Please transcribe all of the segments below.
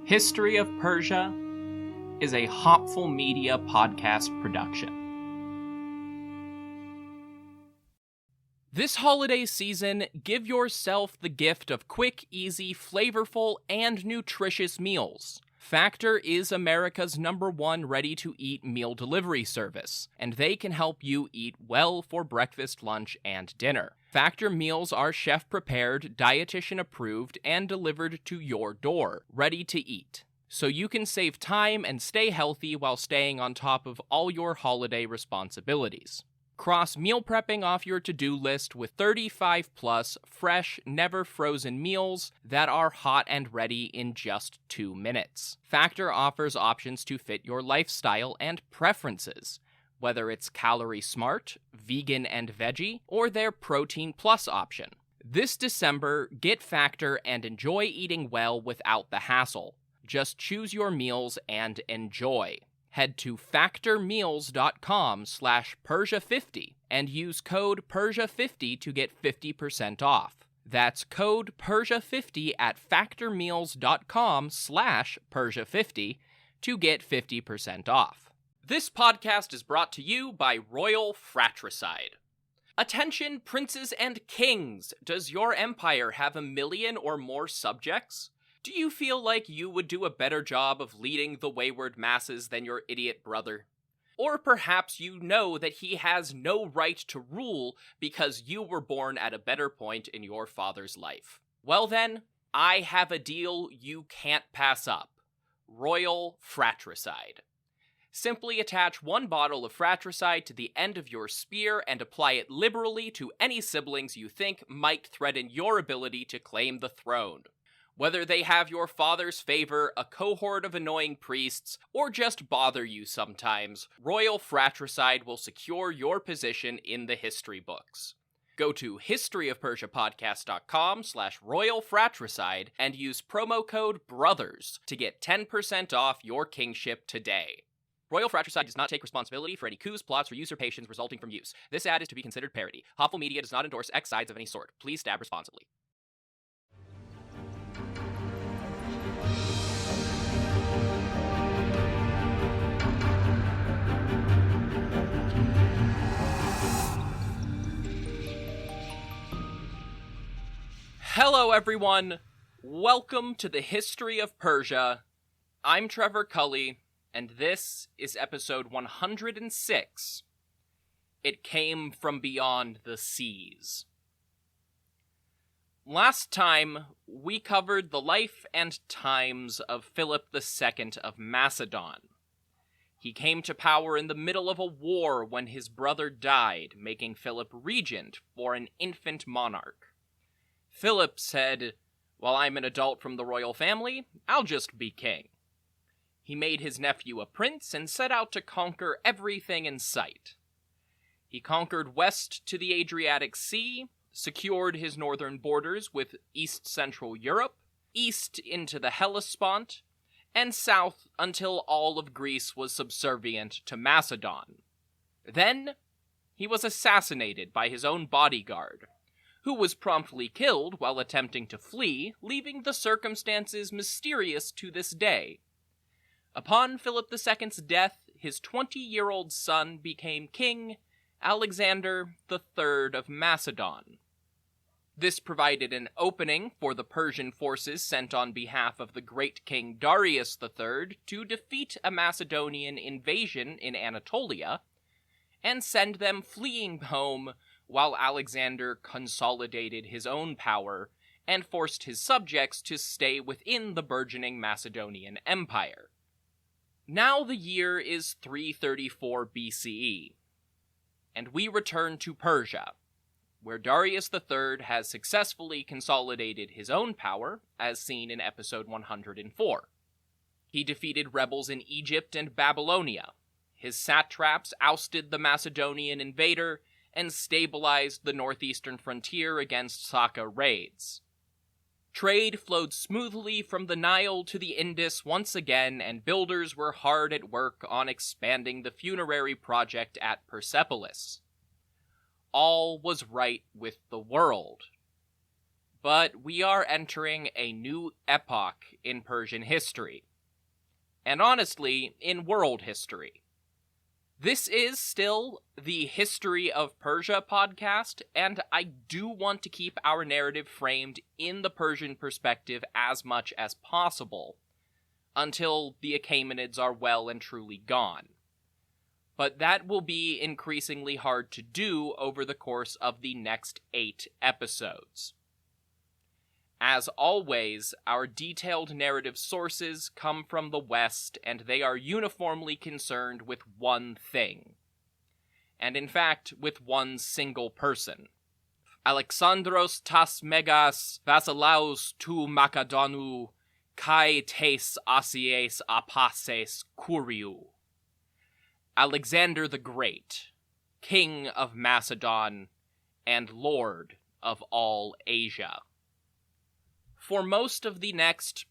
History of Persia is a Hopful Media podcast production. This holiday season, give yourself the gift of quick, easy, flavorful, and nutritious meals. Factor is America's #1 ready-to-eat meal delivery service, and they can help you eat well for breakfast, lunch, and dinner. Factor meals are chef-prepared, dietitian-approved, and delivered to your door, ready to eat. So you can save time and stay healthy while staying on top of all your holiday responsibilities. Cross meal prepping off your to-do list with 35-plus fresh, never-frozen meals that are hot and ready in just 2 minutes. Factor offers options to fit your lifestyle and preferences, whether it's calorie smart, vegan and veggie, or their protein plus option. This December, get Factor and enjoy eating well without the hassle. Just choose your meals and enjoy. Head to factormeals.com/Persia50 and use code Persia50 to get 50% off. That's code Persia50 at factormeals.com/Persia50 to get 50% off. This podcast is brought to you by Royal Fratricide. Attention, princes and kings! Does your empire have 1 million or more subjects? Do you feel like you would do a better job of leading the wayward masses than your idiot brother? Or perhaps you know that he has no right to rule because you were born at a better point in your father's life. Well then, I have a deal you can't pass up. Royal Fratricide. Simply attach 1 bottle of fratricide to the end of your spear and apply it liberally to any siblings you think might threaten your ability to claim the throne. Whether they have your father's favor, a cohort of annoying priests, or just bother you sometimes, Royal Fratricide will secure your position in the history books. Go to historyofpersiapodcast.com/Royal Fratricide and use promo code BROTHERS to get 10% off your kingship today. Royal Fratricide does not take responsibility for any coups, plots, or usurpations resulting from use. This ad is to be considered parody. Hopful Media does not endorse X sides of any sort. Please stab responsibly. Hello everyone, welcome to the History of Persia. I'm Trevor Cully, and this is episode 106. It came from beyond the seas. Last time, we covered the life and times of Philip II of Macedon. He came to power in the middle of a war when his brother died, making Philip regent for an infant monarch. Philip said, "While I'm an adult from the royal family, I'll just be king." He made his nephew a prince and set out to conquer everything in sight. He conquered west to the Adriatic Sea, secured his northern borders with east-central Europe, east into the Hellespont, and south until all of Greece was subservient to Macedon. Then, he was assassinated by his own bodyguard, who was promptly killed while attempting to flee, leaving the circumstances mysterious to this day. Upon Philip II's death, his 20-year-old son became King Alexander III of Macedon. This provided an opening for the Persian forces sent on behalf of the great King Darius III to defeat a Macedonian invasion in Anatolia and send them fleeing home while Alexander consolidated his own power and forced his subjects to stay within the burgeoning Macedonian Empire. Now the year is 334 BCE, and we return to Persia, where Darius III has successfully consolidated his own power, as seen in episode 104. He defeated rebels in Egypt and Babylonia. His satraps ousted the Macedonian invader and stabilized the northeastern frontier against Saka raids. Trade flowed smoothly from the Nile to the Indus once again, and builders were hard at work on expanding the funerary project at Persepolis. All was right with the world. but we are entering a new epoch in Persian history. And honestly, in world history. This is still the History of Persia podcast, and I do want to keep our narrative framed in the Persian perspective as much as possible, until the Achaemenids are well and truly gone. But that will be increasingly hard to do over the course of the next 8 episodes. As always, our detailed narrative sources come from the West, and they are uniformly concerned with one thing. And in fact, with one single person. Alexandros tas megas vasilaus tu Macedonu kai tes asies apases kuriou. Alexander the Great, King of Macedon, and Lord of all Asia. For most of the next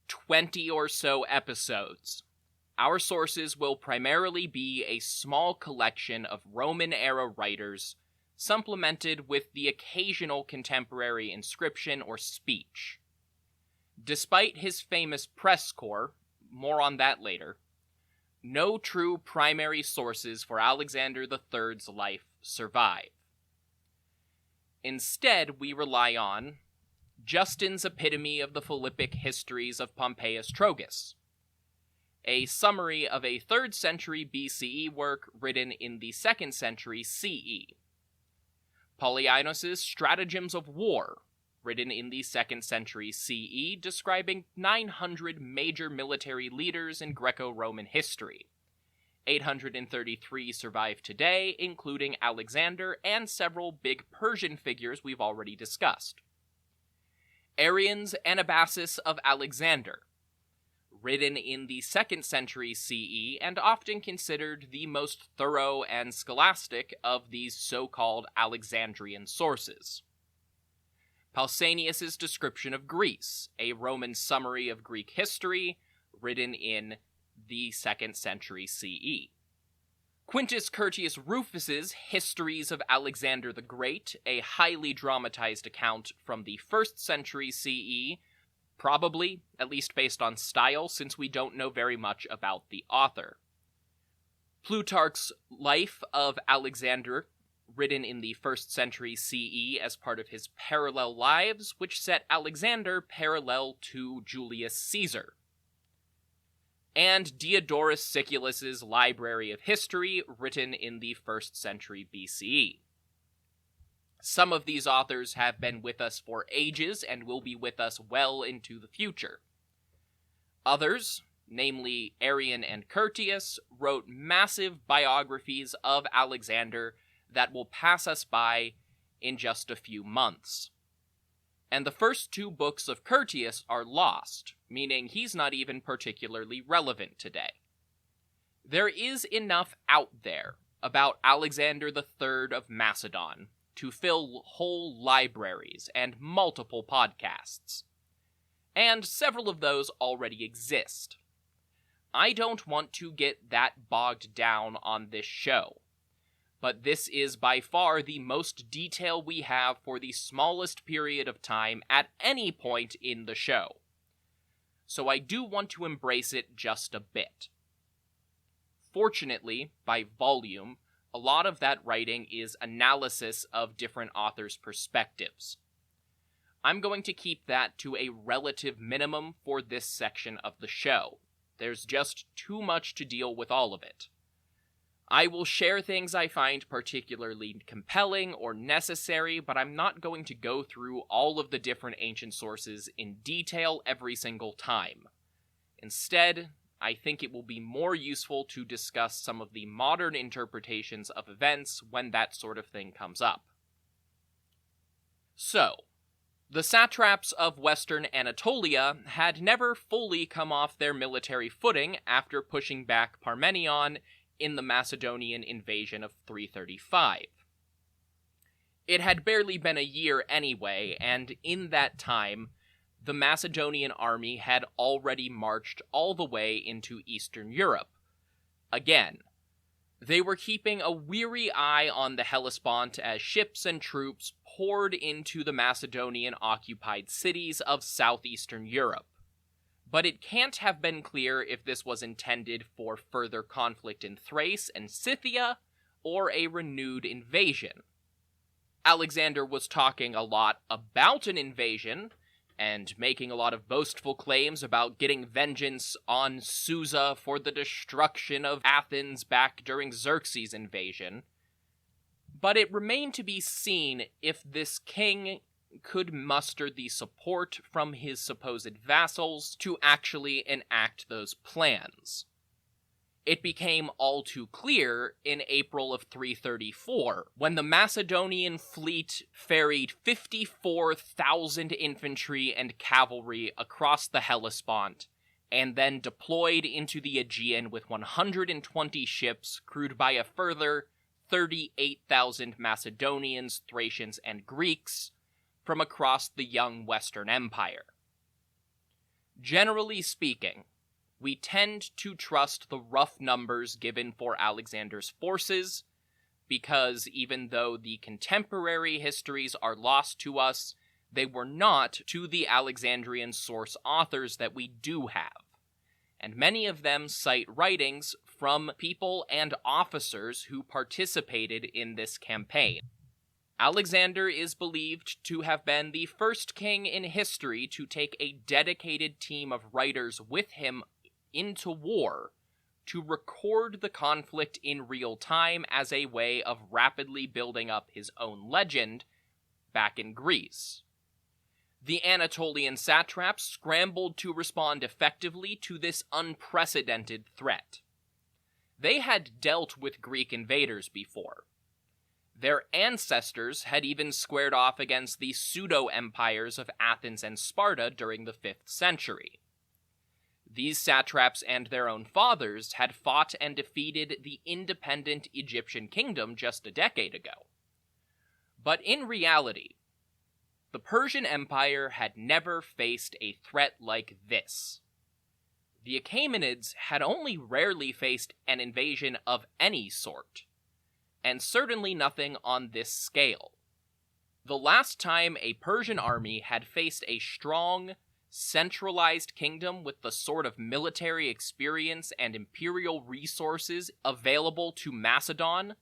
20 or so episodes, our sources will primarily be a small collection of Roman-era writers, supplemented with the occasional contemporary inscription or speech. Despite his famous press corps, more on that later, no true primary sources for Alexander III's life survive. Instead, we rely on Justin's epitome of the Philippic histories of Pompeius Trogus, a summary of a 3rd century BCE work written in the 2nd century CE, Polyaenos' Stratagems of War, written in the 2nd century CE, describing 900 major military leaders in Greco-Roman history. 833 survive today, including Alexander and several big Persian figures we've already discussed. Arrian's Anabasis of Alexander, written in the 2nd century CE and often considered the most thorough and scholastic of these so-called Alexandrian sources. Pausanias' Description of Greece, a Roman summary of Greek history, written in the 2nd century CE. Quintus Curtius Rufus's Histories of Alexander the Great, a highly dramatized account from the 1st century CE, probably, at least based on style, since we don't know very much about the author. Plutarch's Life of Alexander, written in the 1st century CE as part of his Parallel Lives, which set Alexander parallel to Julius Caesar. And Diodorus Siculus' Library of History, written in the 1st century BCE. Some of these authors have been with us for ages and will be with us well into the future. Others, namely Arrian and Curtius, wrote massive biographies of Alexander that will pass us by in just a few months. And the first 2 books of Curtius are lost, meaning he's not even particularly relevant today. There is enough out there about Alexander III of Macedon to fill whole libraries and multiple podcasts. And several of those already exist. I don't want to get that bogged down on this show, but this is by far the most detail we have for the smallest period of time at any point in the show. So I do want to embrace it just a bit. Fortunately, by volume, a lot of that writing is analysis of different authors' perspectives. I'm going to keep that to a relative minimum for this section of the show. There's just too much to deal with all of it. I will share things I find particularly compelling or necessary, but I'm not going to go through all of the different ancient sources in detail every single time. Instead, I think it will be more useful to discuss some of the modern interpretations of events when that sort of thing comes up. So, the satraps of Western Anatolia had never fully come off their military footing after pushing back Parmenion in the Macedonian invasion of 335. It had barely been a year anyway, and in that time, the Macedonian army had already marched all the way into Eastern Europe. Again, They were keeping a weary eye on the Hellespont as ships and troops poured into the Macedonian-occupied cities of southeastern Europe. But it can't have been clear if this was intended for further conflict in Thrace and Scythia, or a renewed invasion. Alexander was talking a lot about an invasion, and making a lot of boastful claims about getting vengeance on Susa for the destruction of Athens back during Xerxes' invasion. But it remained to be seen if this king could muster the support from his supposed vassals to actually enact those plans. It became all too clear in April of 334, when the Macedonian fleet ferried 54,000 infantry and cavalry across the Hellespont, and then deployed into the Aegean with 120 ships crewed by a further 38,000 Macedonians, Thracians, and Greeks from across the young Western Empire. Generally speaking, we tend to trust the rough numbers given for Alexander's forces, because even though the contemporary histories are lost to us, they were not to the Alexandrian source authors that we do have, and many of them cite writings from people and officers who participated in this campaign. Alexander is believed to have been the first king in history to take a dedicated team of writers with him into war to record the conflict in real time as a way of rapidly building up his own legend back in Greece. The Anatolian satraps scrambled to respond effectively to this unprecedented threat. They had dealt with Greek invaders before. Their ancestors had even squared off against the pseudo-empires of Athens and Sparta during the 5th century. These satraps and their own fathers had fought and defeated the independent Egyptian kingdom just a decade ago. But in reality, the Persian Empire had never faced a threat like this. The Achaemenids had only rarely faced an invasion of any sort, and certainly nothing on this scale. The last time a Persian army had faced a strong, centralized kingdom with the sort of military experience and imperial resources available to Macedon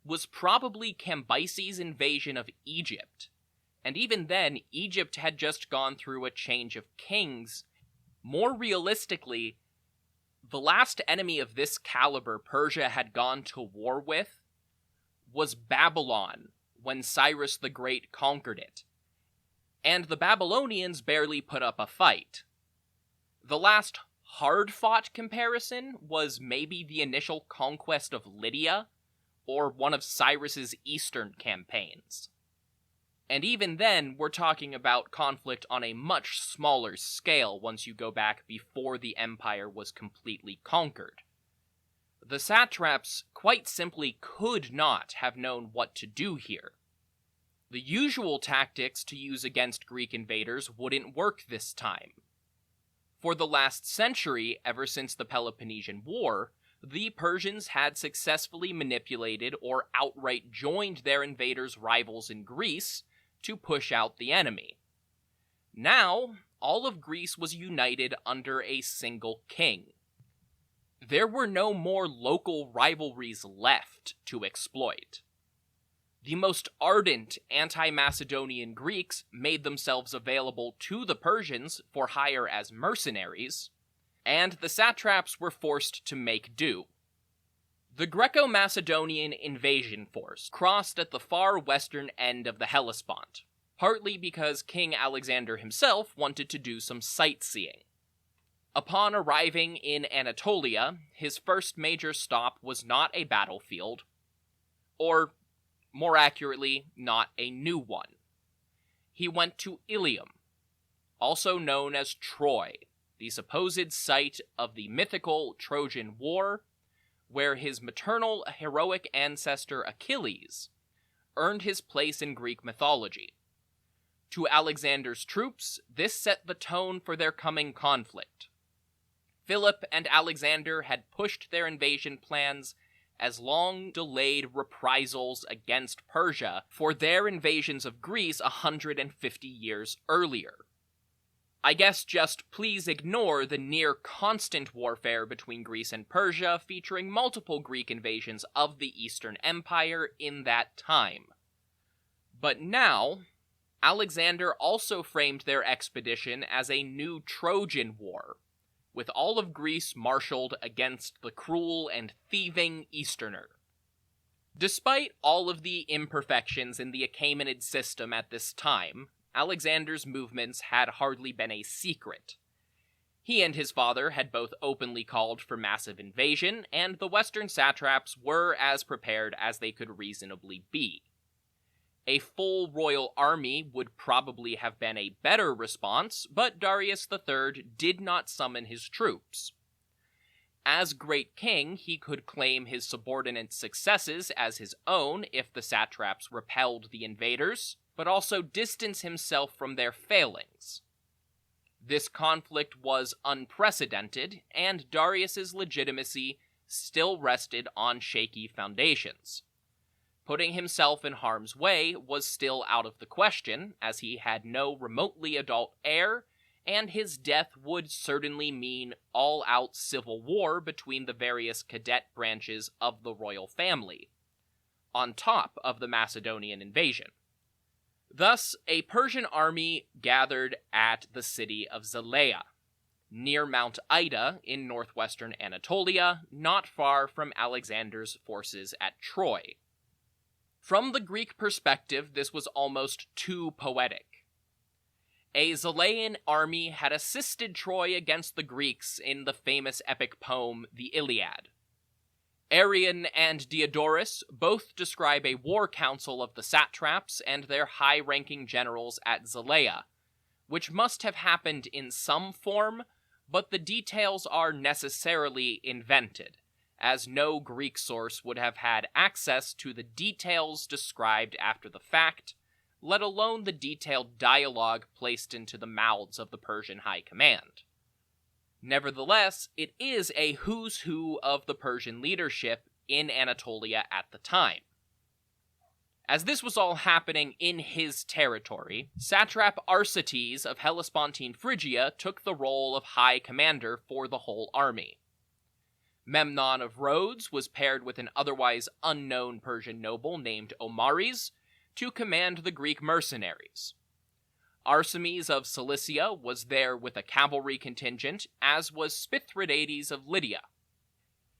was probably Cambyses' invasion of Egypt. And even then, Egypt had just gone through a change of kings. More realistically, the last enemy of this caliber Persia had gone to war with was Babylon when Cyrus the Great conquered it. And the Babylonians barely put up a fight. The last hard-fought comparison was maybe the initial conquest of Lydia, or one of Cyrus's eastern campaigns. And even then, we're talking about conflict on a much smaller scale once you go back before the empire was completely conquered. The satraps quite simply could not have known what to do here. The usual tactics to use against Greek invaders wouldn't work this time. For the last century, ever since the Peloponnesian War, the Persians had successfully manipulated or outright joined their invaders' rivals in Greece to push out the enemy. Now, all of Greece was united under a single king. There were no more local rivalries left to exploit. The most ardent anti-Macedonian Greeks made themselves available to the Persians for hire as mercenaries, and the satraps were forced to make do. The Greco-Macedonian invasion force crossed at the far western end of the Hellespont, partly because King Alexander himself wanted to do some sightseeing. Upon arriving in Anatolia, his first major stop was not a battlefield, or more accurately, not a new one. He went to Ilium, also known as Troy, the supposed site of the mythical Trojan War, where his maternal heroic ancestor Achilles earned his place in Greek mythology. To Alexander's troops, this set the tone for their coming conflict. Philip and Alexander had pushed their invasion plans as long-delayed reprisals against Persia for their invasions of Greece 150 years earlier. I guess just please ignore the near-constant warfare between Greece and Persia featuring multiple Greek invasions of the Eastern Empire in that time. But now, Alexander also framed their expedition as a new Trojan War, with all of Greece marshaled against the cruel and thieving Easterner. Despite all of the imperfections in the Achaemenid system at this time, Alexander's movements had hardly been a secret. He and his father had both openly called for massive invasion, and the western satraps were as prepared as they could reasonably be. A full royal army would probably have been a better response, but Darius III did not summon his troops. As great king, he could claim his subordinates' successes as his own if the satraps repelled the invaders, but also distance himself from their failings. This conflict was unprecedented, and Darius's legitimacy still rested on shaky foundations. Putting himself in harm's way was still out of the question, as he had no remotely adult heir, and his death would certainly mean all-out civil war between the various cadet branches of the royal family, on top of the Macedonian invasion. Thus, a Persian army gathered at the city of Zalea, near Mount Ida in northwestern Anatolia, not far from Alexander's forces at Troy. From the Greek perspective, this was almost too poetic. A Zalaean army had assisted Troy against the Greeks in the famous epic poem, the Iliad. Arrian and Diodorus both describe a war council of the satraps and their high-ranking generals at Zalea, which must have happened in some form, but the details are necessarily invented, as no Greek source would have had access to the details described after the fact, let alone the detailed dialogue placed into the mouths of the Persian high command. Nevertheless, it is a who's who of the Persian leadership in Anatolia at the time. As this was all happening in his territory, satrap Arsaces of Hellespontine Phrygia took the role of high commander for the whole army. Memnon of Rhodes was paired with an otherwise unknown Persian noble named Omares to command the Greek mercenaries. Arsames of Cilicia was there with a cavalry contingent, as was Spithridates of Lydia.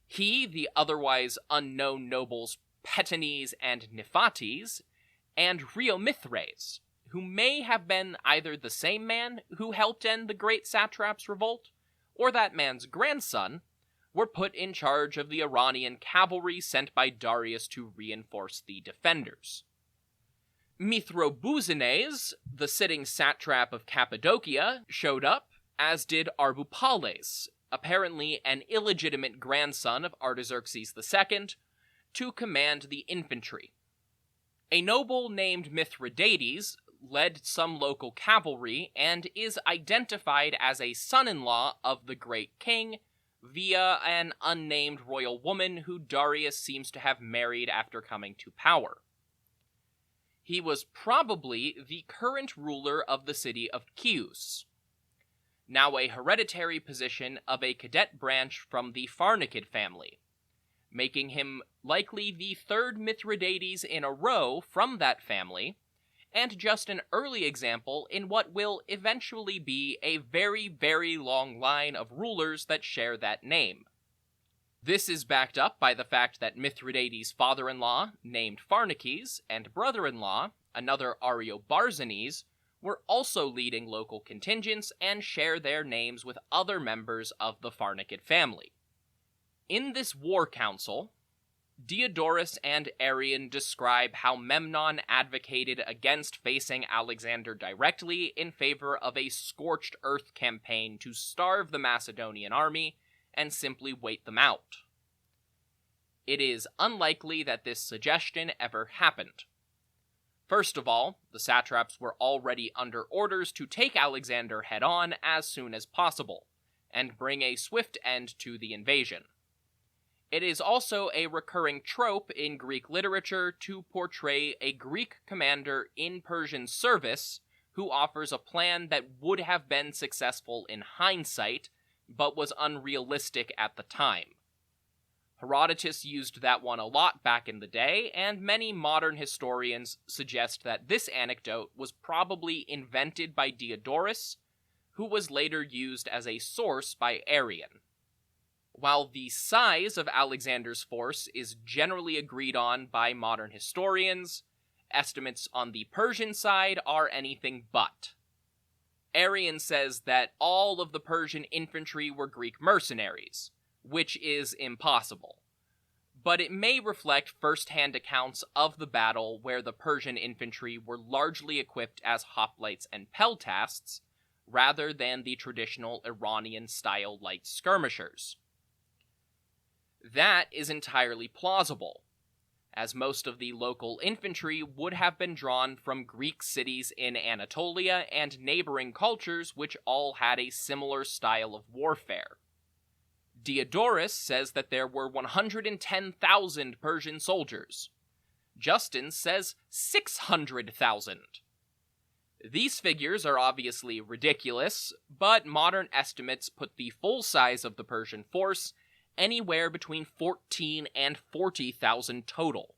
He, the otherwise unknown nobles Petanes and Niphates, and Rheomithres, who may have been either the same man who helped end the great satrap's revolt, or that man's grandson, were put in charge of the Iranian cavalry sent by Darius to reinforce the defenders. Mithrobuzanes, the sitting satrap of Cappadocia, showed up, as did Arbupales, apparently an illegitimate grandson of Artaxerxes II, to command the infantry. A noble named Mithridates led some local cavalry and is identified as a son-in-law of the great king via an unnamed royal woman who Darius seems to have married after coming to power. He was probably the current ruler of the city of Chios, now a hereditary position of a cadet branch from the Pharnakid family, making him likely the third Mithridates in a row from that family, and just an early example in what will eventually be a very, very long line of rulers that share that name. This is backed up by the fact that Mithridates' father-in-law, named Pharnaces, and brother-in-law, another Ariobarzanes, were also leading local contingents and share their names with other members of the Pharnakid family. In this war council, Diodorus and Arrian describe how Memnon advocated against facing Alexander directly in favor of a scorched earth campaign to starve the Macedonian army and simply wait them out. It is unlikely that this suggestion ever happened. First of all, the satraps were already under orders to take Alexander head-on as soon as possible, and bring a swift end to the invasion. It is also a recurring trope in Greek literature to portray a Greek commander in Persian service who offers a plan that would have been successful in hindsight, but was unrealistic at the time. Herodotus used that one a lot back in the day, and many modern historians suggest that this anecdote was probably invented by Diodorus, who was later used as a source by Arrian. While the size of Alexander's force is generally agreed on by modern historians, estimates on the Persian side are anything but. Arrian says that all of the Persian infantry were Greek mercenaries, which is impossible. But it may reflect first-hand accounts of the battle where the Persian infantry were largely equipped as hoplites and peltasts, rather than the traditional Iranian-style light skirmishers. That is entirely plausible, as most of the local infantry would have been drawn from Greek cities in Anatolia and neighboring cultures which all had a similar style of warfare. Diodorus says that there were 110,000 Persian soldiers. Justin says 600,000. These figures are obviously ridiculous, but modern estimates put the full size of the Persian force anywhere between 14 and 40,000 total.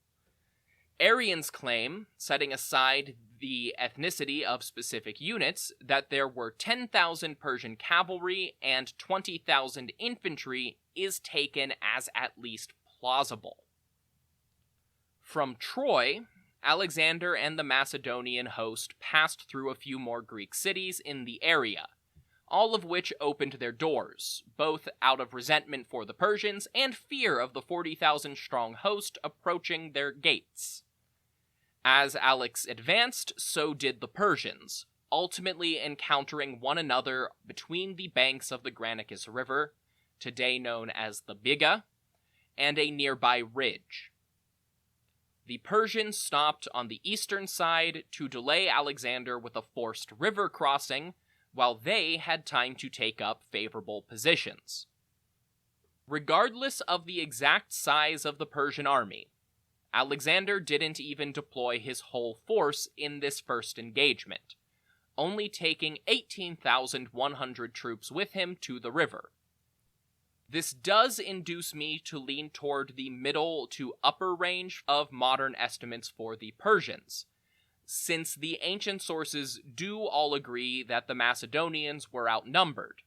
Arrian's claim, setting aside the ethnicity of specific units, that there were 10,000 Persian cavalry and 20,000 infantry is taken as at least plausible. From Troy, Alexander and the Macedonian host passed through a few more Greek cities in the area, all of which opened their doors, both out of resentment for the Persians and fear of the 40,000-strong host approaching their gates. As Alex advanced, so did the Persians, ultimately encountering one another between the banks of the Granicus River, today known as the Biga, and a nearby ridge. The Persians stopped on the eastern side to delay Alexander with a forced river crossing, while they had time to take up favorable positions. Regardless of the exact size of the Persian army, Alexander didn't even deploy his whole force in this first engagement, only taking 18,100 troops with him to the river. This does induce me to lean toward the middle to upper range of modern estimates for the Persians, since the ancient sources do all agree that the Macedonians were outnumbered.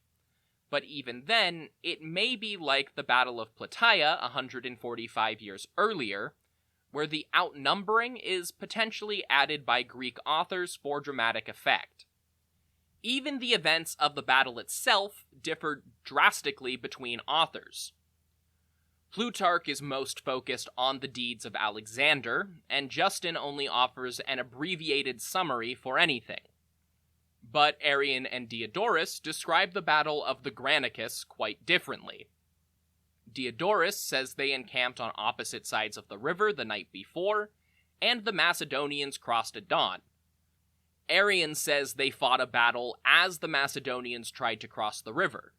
But even then, it may be like the Battle of Plataea 145 years earlier, where the outnumbering is potentially added by Greek authors for dramatic effect. Even the events of the battle itself differ drastically between authors. Plutarch is most focused on the deeds of Alexander, and Justin only offers an abbreviated summary for anything. But Arrian and Diodorus describe the Battle of the Granicus quite differently. Diodorus says they encamped on opposite sides of the river the night before, and the Macedonians crossed at dawn. Arrian says they fought a battle as the Macedonians tried to cross the river.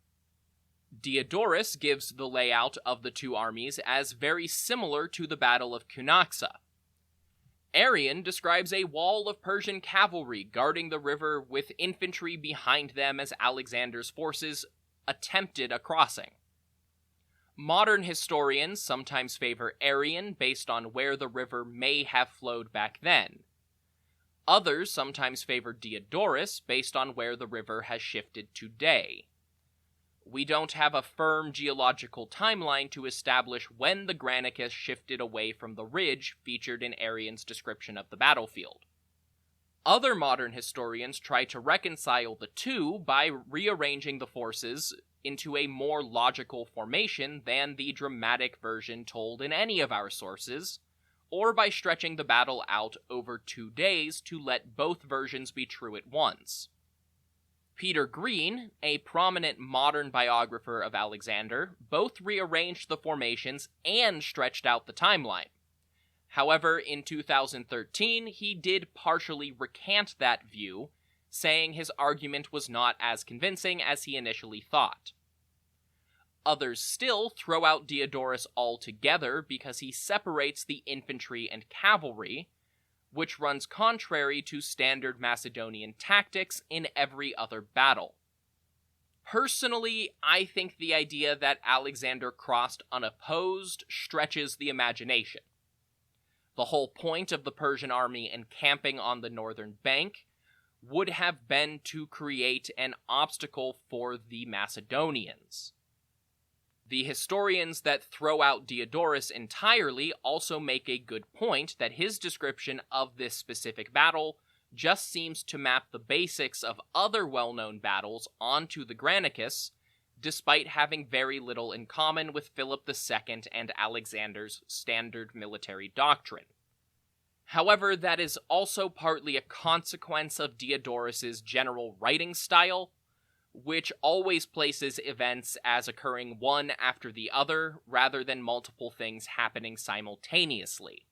Diodorus gives the layout of the two armies as very similar to the Battle of Cunaxa. Arrian describes a wall of Persian cavalry guarding the river with infantry behind them as Alexander's forces attempted a crossing. Modern historians sometimes favor Arrian based on where the river may have flowed back then. Others sometimes favor Diodorus based on where the river has shifted today. We don't have a firm geological timeline to establish when the Granicus shifted away from the ridge featured in Arrian's description of the battlefield. Other modern historians try to reconcile the two by rearranging the forces into a more logical formation than the dramatic version told in any of our sources, or by stretching the battle out over 2 days to let both versions be true at once. Peter Green, a prominent modern biographer of Alexander, both rearranged the formations and stretched out the timeline. However, in 2013, he did partially recant that view, saying his argument was not as convincing as he initially thought. Others still throw out Diodorus altogether because he separates the infantry and cavalry, which runs contrary to standard Macedonian tactics in every other battle. Personally, I think the idea that Alexander crossed unopposed stretches the imagination. The whole point of the Persian army encamping on the northern bank would have been to create an obstacle for the Macedonians. The historians that throw out Diodorus entirely also make a good point that his description of this specific battle just seems to map the basics of other well-known battles onto the Granicus, despite having very little in common with Philip II and Alexander's standard military doctrine. However, that is also partly a consequence of Diodorus's general writing style, which always places events as occurring one after the other, rather than multiple things happening simultaneously.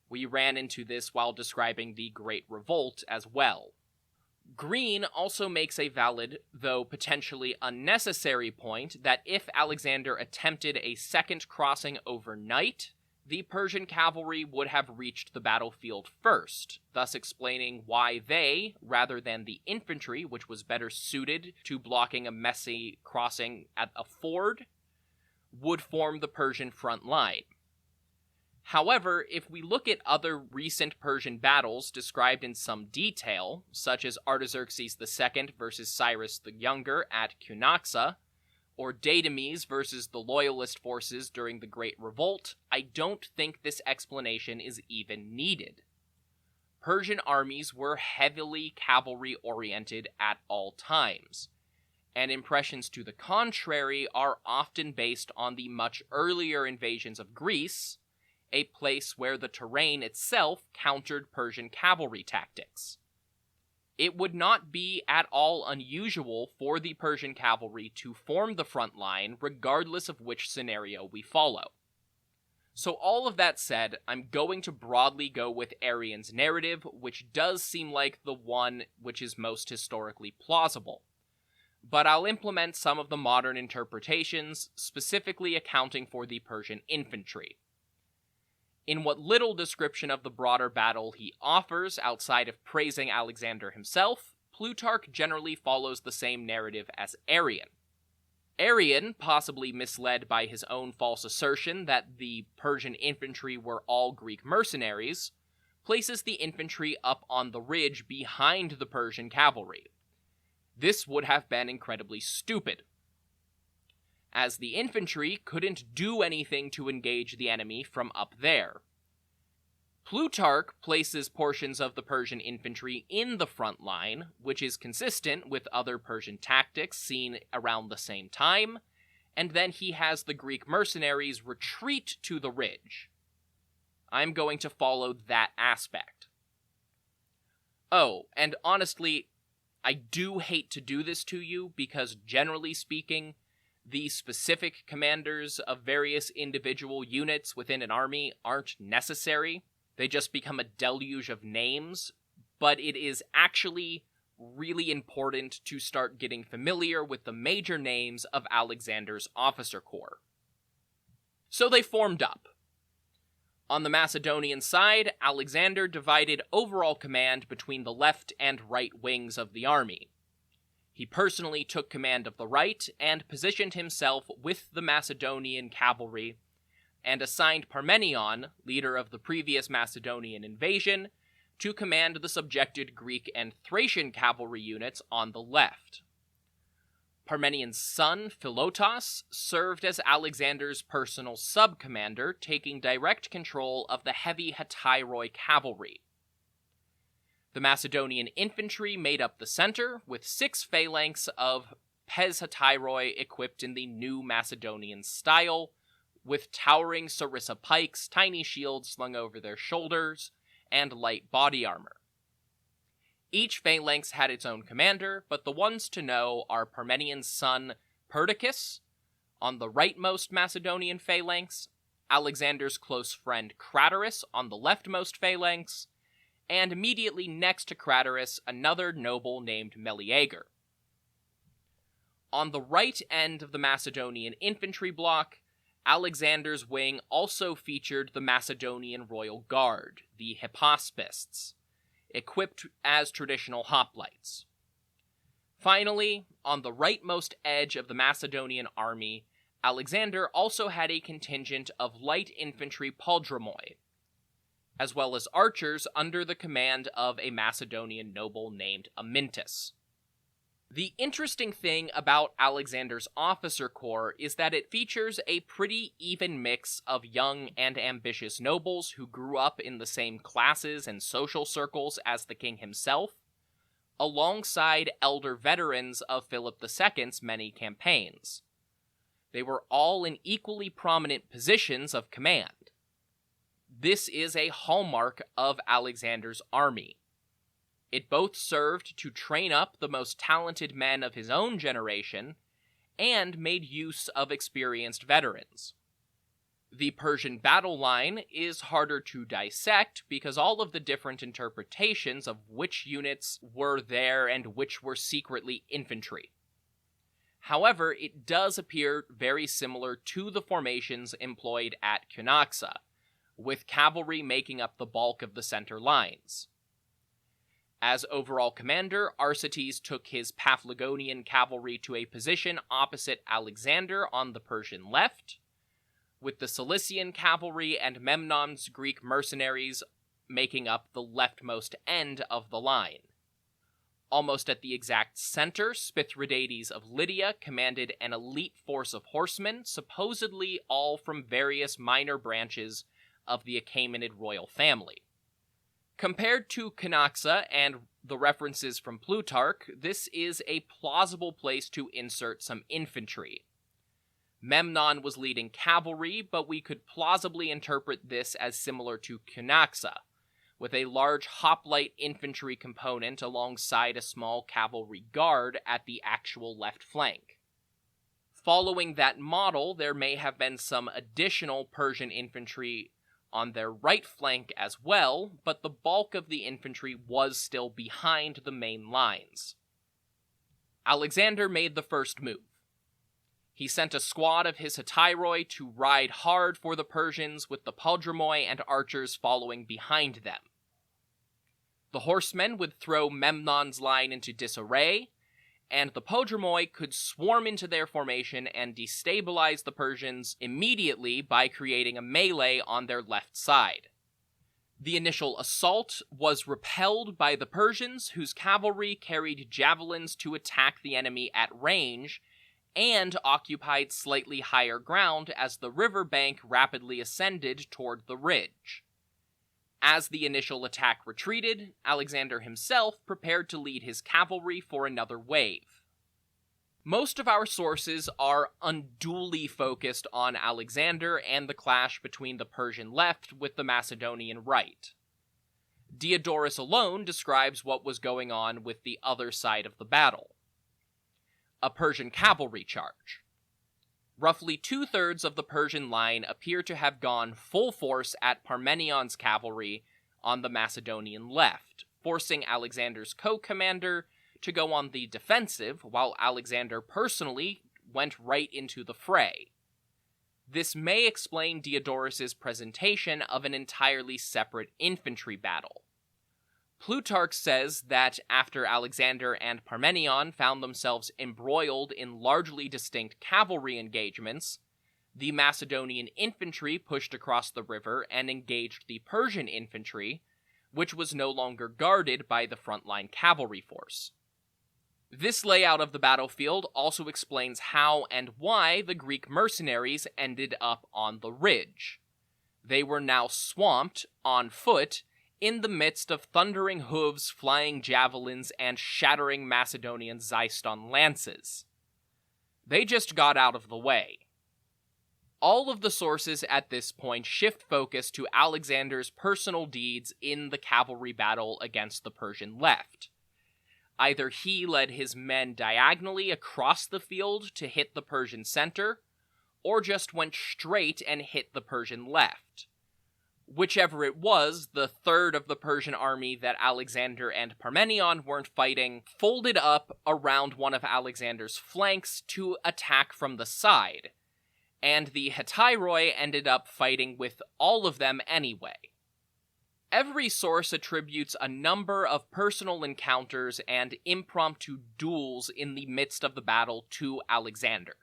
We ran into this while describing the Great Revolt as well. Green also makes a valid, though potentially unnecessary point that if Alexander attempted a second crossing overnight, the Persian cavalry would have reached the battlefield first, thus explaining why they, rather than the infantry, which was better suited to blocking a messy crossing at a ford, would form the Persian front line. However, if we look at other recent Persian battles described in some detail, such as Artaxerxes II versus Cyrus the Younger at Cunaxa, or Datames versus the Loyalist forces during the Great Revolt, I don't think this explanation is even needed. Persian armies were heavily cavalry-oriented at all times, and impressions to the contrary are often based on the much earlier invasions of Greece, a place where the terrain itself countered Persian cavalry tactics. It would not be at all unusual for the Persian cavalry to form the front line regardless of which scenario we follow. So all of that said, I'm going to broadly go with Arrian's narrative, which does seem like the one which is most historically plausible. But I'll implement some of the modern interpretations, specifically accounting for the Persian infantry. In what little description of the broader battle he offers outside of praising Alexander himself, Plutarch generally follows the same narrative as Arrian. Arrian, possibly misled by his own false assertion that the Persian infantry were all Greek mercenaries, places the infantry up on the ridge behind the Persian cavalry. This would have been incredibly stupid, as the infantry couldn't do anything to engage the enemy from up there. Plutarch places portions of the Persian infantry in the front line, which is consistent with other Persian tactics seen around the same time, and then he has the Greek mercenaries retreat to the ridge. I'm going to follow that aspect. Oh, and honestly, I do hate to do this to you because generally speaking, the specific commanders of various individual units within an army aren't necessary. They just become a deluge of names, but it is actually really important to start getting familiar with the major names of Alexander's officer corps. So they formed up. On the Macedonian side, Alexander divided overall command between the left and right wings of the army. He personally took command of the right and positioned himself with the Macedonian cavalry, and assigned Parmenion, leader of the previous Macedonian invasion, to command the subjected Greek and Thracian cavalry units on the left. Parmenion's son, Philotas, served as Alexander's personal sub-commander, taking direct control of the heavy Hetairoi cavalry. The Macedonian infantry made up the center, with 6 phalanx of pes Hetairoi equipped in the new Macedonian style, with towering sarissa pikes, tiny shields slung over their shoulders, and light body armor. Each phalanx had its own commander, but the ones to know are Parmenion's son Perdiccas on the rightmost Macedonian phalanx, Alexander's close friend Craterus on the leftmost phalanx, and immediately next to Craterus, another noble named Meleager. On the right end of the Macedonian infantry block, Alexander's wing also featured the Macedonian Royal Guard, the Hypaspists, equipped as traditional hoplites. Finally, on the rightmost edge of the Macedonian army, Alexander also had a contingent of light infantry poldromoi, as well as archers under the command of a Macedonian noble named Amyntas. The interesting thing about Alexander's officer corps is that it features a pretty even mix of young and ambitious nobles who grew up in the same classes and social circles as the king himself, alongside elder veterans of Philip II's many campaigns. They were all in equally prominent positions of command. This is a hallmark of Alexander's army. It both served to train up the most talented men of his own generation and made use of experienced veterans. The Persian battle line is harder to dissect because all of the different interpretations of which units were there and which were secretly infantry. However, it does appear very similar to the formations employed at Cunaxa, with cavalry making up the bulk of the center lines. As overall commander, Arsaces took his Paphlagonian cavalry to a position opposite Alexander on the Persian left, with the Cilician cavalry and Memnon's Greek mercenaries making up the leftmost end of the line. Almost at the exact center, Spithridates of Lydia commanded an elite force of horsemen, supposedly all from various minor branches of the Achaemenid royal family. Compared to Cunaxa and the references from Plutarch, this is a plausible place to insert some infantry. Memnon was leading cavalry, but we could plausibly interpret this as similar to Cunaxa, with a large hoplite infantry component alongside a small cavalry guard at the actual left flank. Following that model, there may have been some additional Persian infantry on their right flank as well, but the bulk of the infantry was still behind the main lines. Alexander made the first move. He sent a squad of his hetairoi to ride hard for the Persians, with the poldromoi and archers following behind them. The horsemen would throw Memnon's line into disarray, and the poldromoi could swarm into their formation and destabilize the Persians immediately by creating a melee on their left side. The initial assault was repelled by the Persians, whose cavalry carried javelins to attack the enemy at range, and occupied slightly higher ground as the river bank rapidly ascended toward the ridge. As the initial attack retreated, Alexander himself prepared to lead his cavalry for another wave. Most of our sources are unduly focused on Alexander and the clash between the Persian left with the Macedonian right. Diodorus alone describes what was going on with the other side of the battle. A Persian cavalry charge. Roughly 2/3 of the Persian line appear to have gone full force at Parmenion's cavalry on the Macedonian left, forcing Alexander's co-commander to go on the defensive, while Alexander personally went right into the fray. This may explain Diodorus's presentation of an entirely separate infantry battle. Plutarch says that after Alexander and Parmenion found themselves embroiled in largely distinct cavalry engagements, the Macedonian infantry pushed across the river and engaged the Persian infantry, which was no longer guarded by the frontline cavalry force. This layout of the battlefield also explains how and why the Greek mercenaries ended up on the ridge. They were now swamped, on foot, in the midst of thundering hooves, flying javelins, and shattering Macedonian Xyston lances. They just got out of the way. All of the sources at this point shift focus to Alexander's personal deeds in the cavalry battle against the Persian left. Either he led his men diagonally across the field to hit the Persian center, or just went straight and hit the Persian left. Whichever it was, the third of the Persian army that Alexander and Parmenion weren't fighting folded up around one of Alexander's flanks to attack from the side, and the Hetairoi ended up fighting with all of them anyway. Every source attributes a number of personal encounters and impromptu duels in the midst of the battle to Alexander.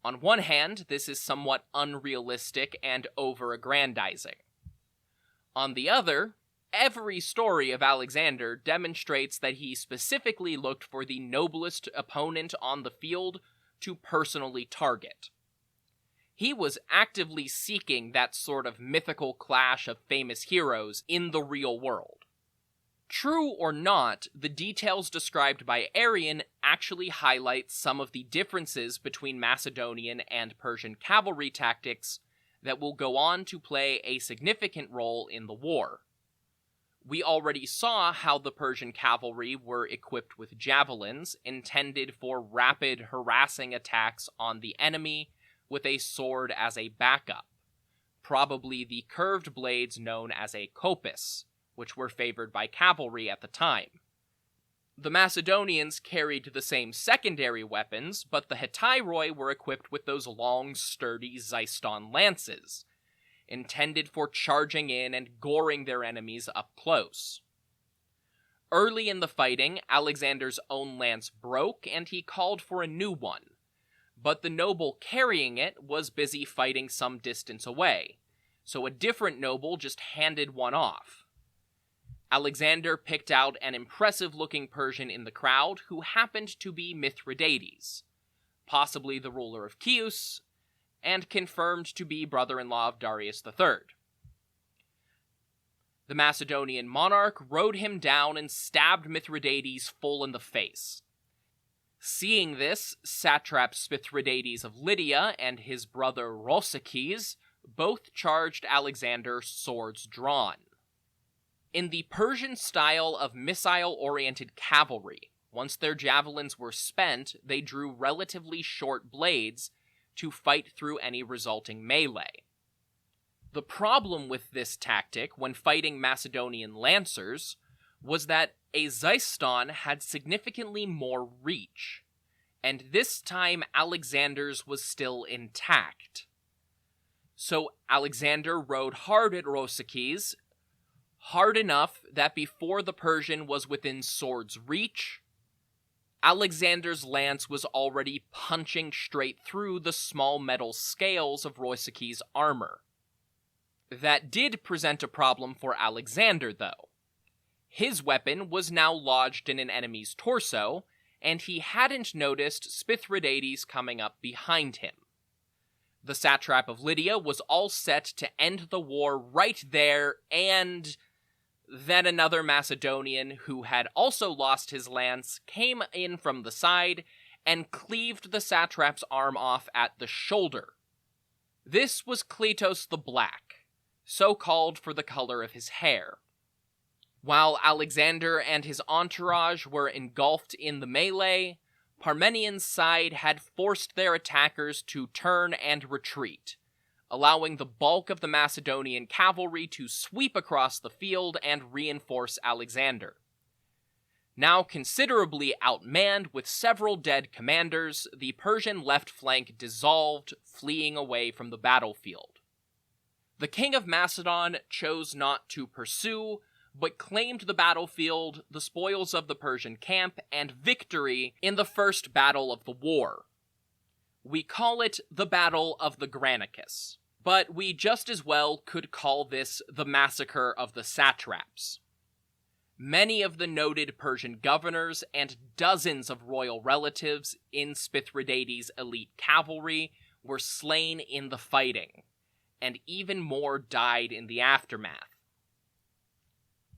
On one hand, this is somewhat unrealistic and over-aggrandizing. On the other, every story of Alexander demonstrates that he specifically looked for the noblest opponent on the field to personally target. He was actively seeking that sort of mythical clash of famous heroes in the real world. True or not, the details described by Arrian actually highlight some of the differences between Macedonian and Persian cavalry tactics that will go on to play a significant role in the war. We already saw how the Persian cavalry were equipped with javelins intended for rapid, harassing attacks on the enemy with a sword as a backup, probably the curved blades known as a kopis, which were favored by cavalry at the time. The Macedonians carried the same secondary weapons, but the Hetairoi were equipped with those long, sturdy Xyston lances, intended for charging in and goring their enemies up close. Early in the fighting, Alexander's own lance broke, and he called for a new one, but the noble carrying it was busy fighting some distance away, so a different noble just handed one off. Alexander picked out an impressive-looking Persian in the crowd who happened to be Mithridates, possibly the ruler of Chios, and confirmed to be brother-in-law of Darius III. The Macedonian monarch rode him down and stabbed Mithridates full in the face. Seeing this, Satraps Mithridates of Lydia and his brother Rosicles both charged Alexander swords drawn. In the Persian style of missile-oriented cavalry, once their javelins were spent, they drew relatively short blades to fight through any resulting melee. The problem with this tactic when fighting Macedonian lancers was that a Xyston had significantly more reach, and this time Alexander's was still intact. So Alexander rode hard at Rosicles, hard enough that before the Persian was within sword's reach, Alexander's lance was already punching straight through the small metal scales of Rosicles' armor. That did present a problem for Alexander, though. His weapon was now lodged in an enemy's torso, and he hadn't noticed Mithridates coming up behind him. The satrap of Lydia was all set to end the war right there, and then another Macedonian, who had also lost his lance, came in from the side and cleaved the satrap's arm off at the shoulder. This was Cleitos the Black, so called for the color of his hair. While Alexander and his entourage were engulfed in the melee, Parmenion's side had forced their attackers to turn and retreat, allowing the bulk of the Macedonian cavalry to sweep across the field and reinforce Alexander. Now considerably outmanned with several dead commanders, the Persian left flank dissolved, fleeing away from the battlefield. The king of Macedon chose not to pursue, but claimed the battlefield, the spoils of the Persian camp, and victory in the first battle of the war. We call it the Battle of the Granicus, but we just as well could call this the Massacre of the Satraps. Many of the noted Persian governors and dozens of royal relatives in Mithridates' elite cavalry were slain in the fighting, and even more died in the aftermath,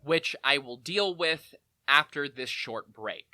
which I will deal with after this short break.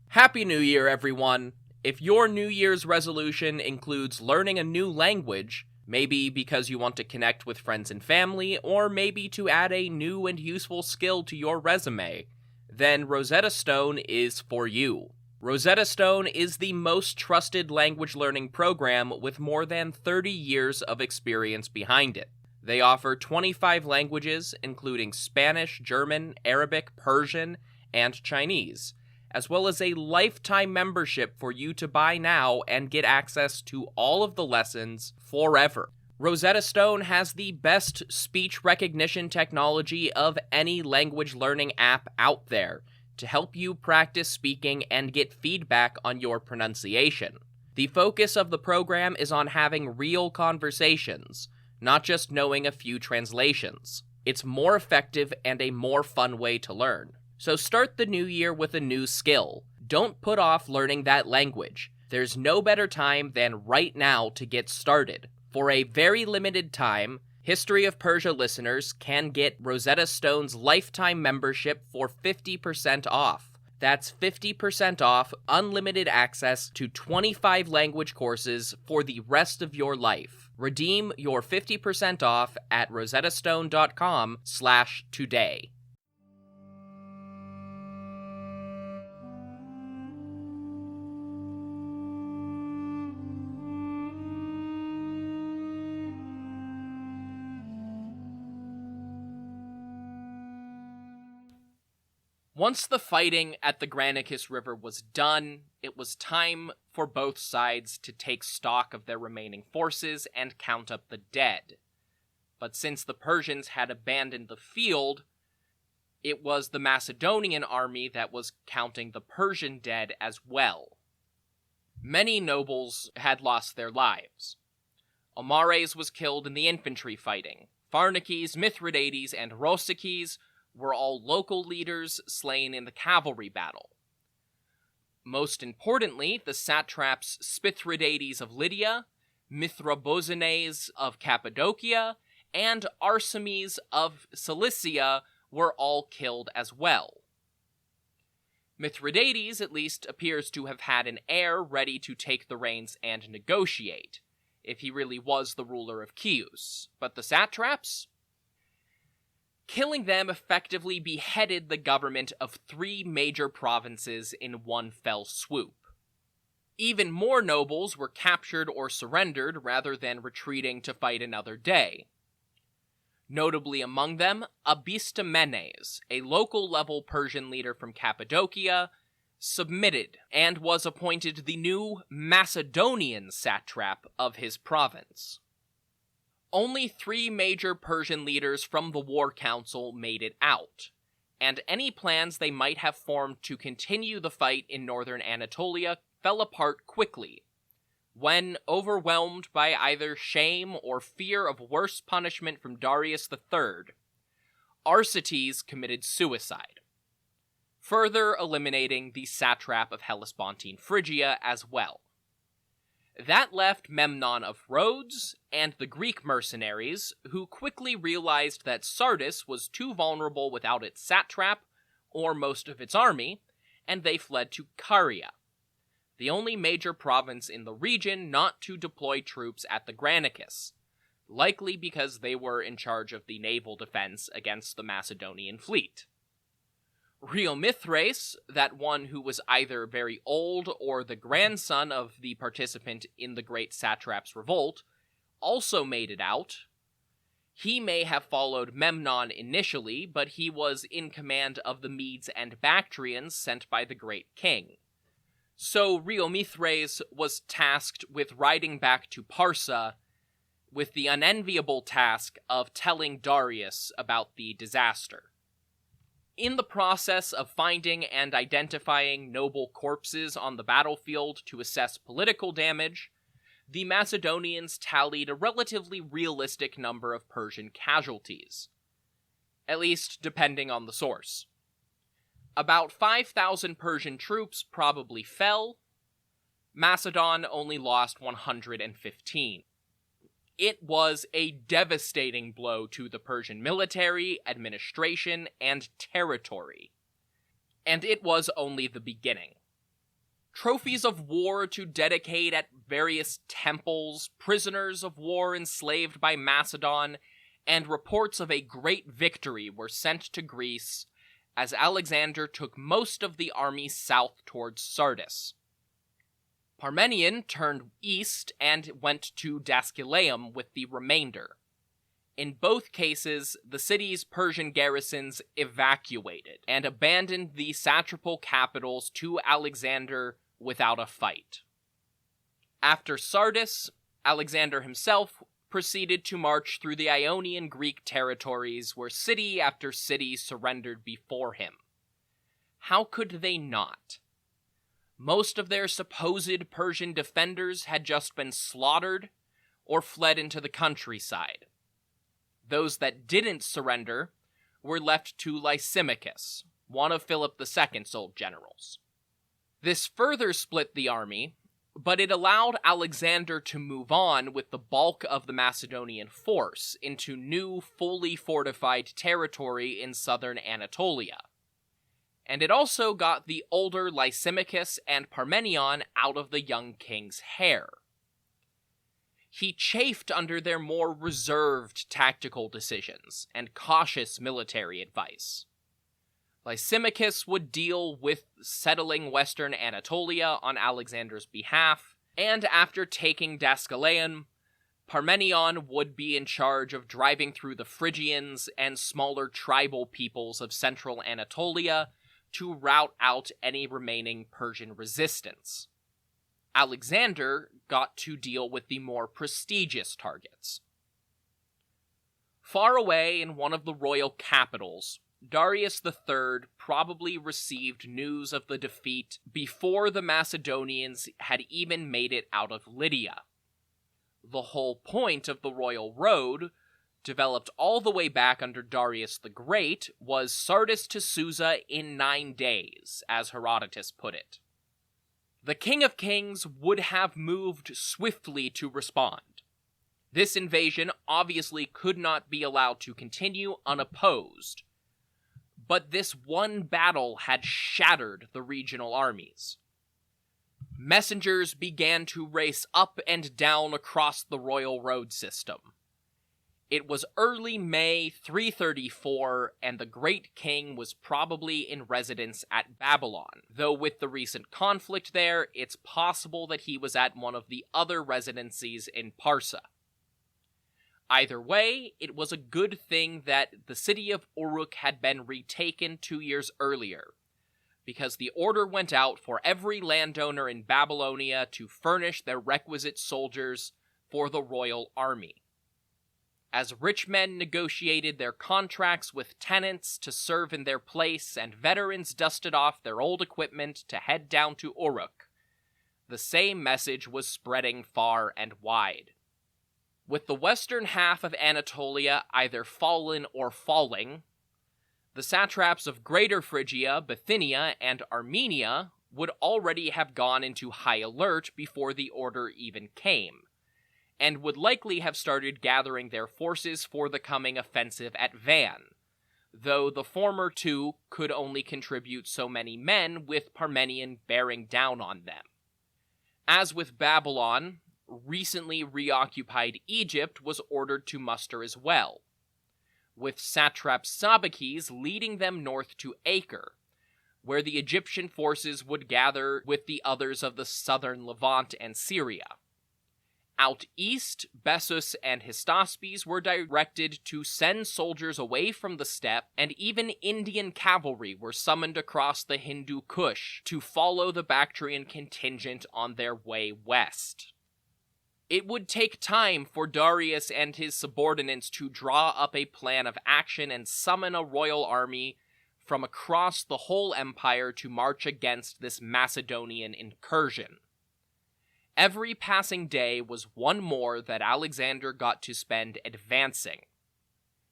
Happy New Year, everyone! If your New Year's resolution includes learning a new language, Maybe because you want to connect with friends and family, or maybe to add a new and useful skill to your resume, then Rosetta Stone is for you. Rosetta Stone is the most trusted language learning program with more than 30 years of experience behind it. They offer 25 languages, including Spanish, German, Arabic, Persian, and Chinese, as well as a lifetime membership for you to buy now and get access to all of the lessons forever. Rosetta Stone has the best speech recognition technology of any language learning app out there to help you practice speaking and get feedback on your pronunciation. The focus of the program is on having real conversations, not just knowing a few translations. It's more effective and a more fun way to learn. So start the new year with a new skill. Don't put off learning that language. There's no better time than right now to get started. For a very limited time, History of Persia listeners can get Rosetta Stone's lifetime membership for 50% off. That's 50% off unlimited access to 25 language courses for the rest of your life. Redeem your 50% off at rosettastone.com/today. Once the fighting at the Granicus River was done, it was time for both sides to take stock of their remaining forces and count up the dead. But since the Persians had abandoned the field, it was the Macedonian army that was counting the Persian dead as well. Many nobles had lost their lives. Amares was killed in the infantry fighting. Pharnaces, Mithridates, and Rosicles were all local leaders slain in the cavalry battle. Most importantly, the satraps Spithridates of Lydia, Mithrabozanes of Cappadocia, and Arsames of Cilicia were all killed as well. Mithridates at least appears to have had an heir ready to take the reins and negotiate, if he really was the ruler of Chios. But the satraps? Killing them effectively beheaded the government of 3 major provinces in one fell swoop. Even more nobles were captured or surrendered rather than retreating to fight another day. Notably among them, Abistamenes, a local-level Persian leader from Cappadocia, submitted and was appointed the new Macedonian satrap of his province. Only 3 major Persian leaders from the war council made it out, and any plans they might have formed to continue the fight in northern Anatolia fell apart quickly, when, overwhelmed by either shame or fear of worse punishment from Darius III, Arsaces committed suicide, further eliminating the satrap of Hellespontine Phrygia as well. That left Memnon of Rhodes and the Greek mercenaries, who quickly realized that Sardis was too vulnerable without its satrap, or most of its army, and they fled to Caria, the only major province in the region not to deploy troops at the Granicus, likely because they were in charge of the naval defense against the Macedonian fleet. Riomithres, that one who was either very old or the grandson of the participant in the Great Satrap's Revolt, also made it out. He may have followed Memnon initially, but he was in command of the Medes and Bactrians sent by the Great King. So Riomithres was tasked with riding back to Parsa with the unenviable task of telling Darius about the disaster. In the process of finding and identifying noble corpses on the battlefield to assess political damage, the Macedonians tallied a relatively realistic number of Persian casualties, at least depending on the source. About 5,000 Persian troops probably fell. Macedon only lost 115. It was a devastating blow to the Persian military, administration, and territory. And it was only the beginning. trophies of war to dedicate at various temples, prisoners of war enslaved by Macedon, and reports of a great victory were sent to Greece as Alexander took most of the army south towards Sardis. Parmenion turned east and went to Dascylaeum with the remainder. In both cases, the city's Persian garrisons evacuated and abandoned the satrapal capitals to Alexander without a fight. After Sardis, Alexander himself proceeded to march through the Ionian Greek territories where city after city surrendered before him. How could they not? Most of their supposed Persian defenders had just been slaughtered or fled into the countryside. Those that didn't surrender were left to Lysimachus, one of Philip II's old generals. This further split the army, but it allowed Alexander to move on with the bulk of the Macedonian force into new, fully fortified territory in southern Anatolia. And it also got the older Lysimachus and Parmenion out of the young king's hair. He chafed under their more reserved tactical decisions and cautious military advice. Lysimachus would deal with settling western Anatolia on Alexander's behalf, and after taking Dascylaeum, Parmenion would be in charge of driving through the Phrygians and smaller tribal peoples of central Anatolia to rout out any remaining Persian resistance. Alexander got to deal with the more prestigious targets. Far away in one of the royal capitals, Darius III probably received news of the defeat before the Macedonians had even made it out of Lydia. The whole point of the royal road, developed all the way back under Darius the Great, was Sardis to Susa in 9 days, as Herodotus put it. The King of Kings would have moved swiftly to respond. This invasion obviously could not be allowed to continue unopposed, but this one battle had shattered the regional armies. Messengers began to race up and down across the royal road system. It was early May 334, and the great king was probably in residence at Babylon, though with the recent conflict there, it's possible that he was at one of the other residencies in Parsa. Either way, it was a good thing that the city of Uruk had been retaken 2 years earlier, because the order went out for every landowner in Babylonia to furnish their requisite soldiers for the royal army. As rich men negotiated their contracts with tenants to serve in their place and veterans dusted off their old equipment to head down to Uruk, the same message was spreading far and wide. With the western half of Anatolia either fallen or falling, the satraps of Greater Phrygia, Bithynia, and Armenia would already have gone into high alert before the order even came, and would likely have started gathering their forces for the coming offensive at Van, though the former two could only contribute so many men with Parmenion bearing down on them. As with Babylon, recently reoccupied Egypt was ordered to muster as well, with satrap Sabakes leading them north to Acre, where the Egyptian forces would gather with the others of the southern Levant and Syria. Out east, Bessus and Hystaspes were directed to send soldiers away from the steppe, and even Indian cavalry were summoned across the Hindu Kush to follow the Bactrian contingent on their way west. It would take time for Darius and his subordinates to draw up a plan of action and summon a royal army from across the whole empire to march against this Macedonian incursion. Every passing day was one more that Alexander got to spend advancing.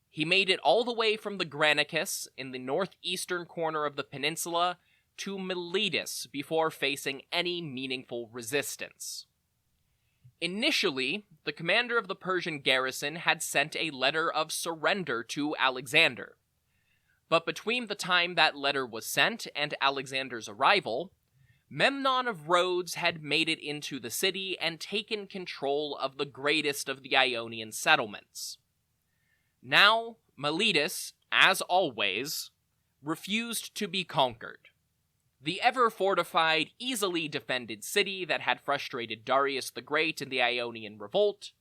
He made it all the way from the Granicus, in the northeastern corner of the peninsula, to Miletus before facing any meaningful resistance. Initially, the commander of the Persian garrison had sent a letter of surrender to Alexander, but between the time that letter was sent and Alexander's arrival, Memnon of Rhodes had made it into the city and taken control of the greatest of the Ionian settlements. Now, Miletus, as always, refused to be conquered. The ever-fortified, easily defended city that had frustrated Darius the Great in the Ionian Revolt,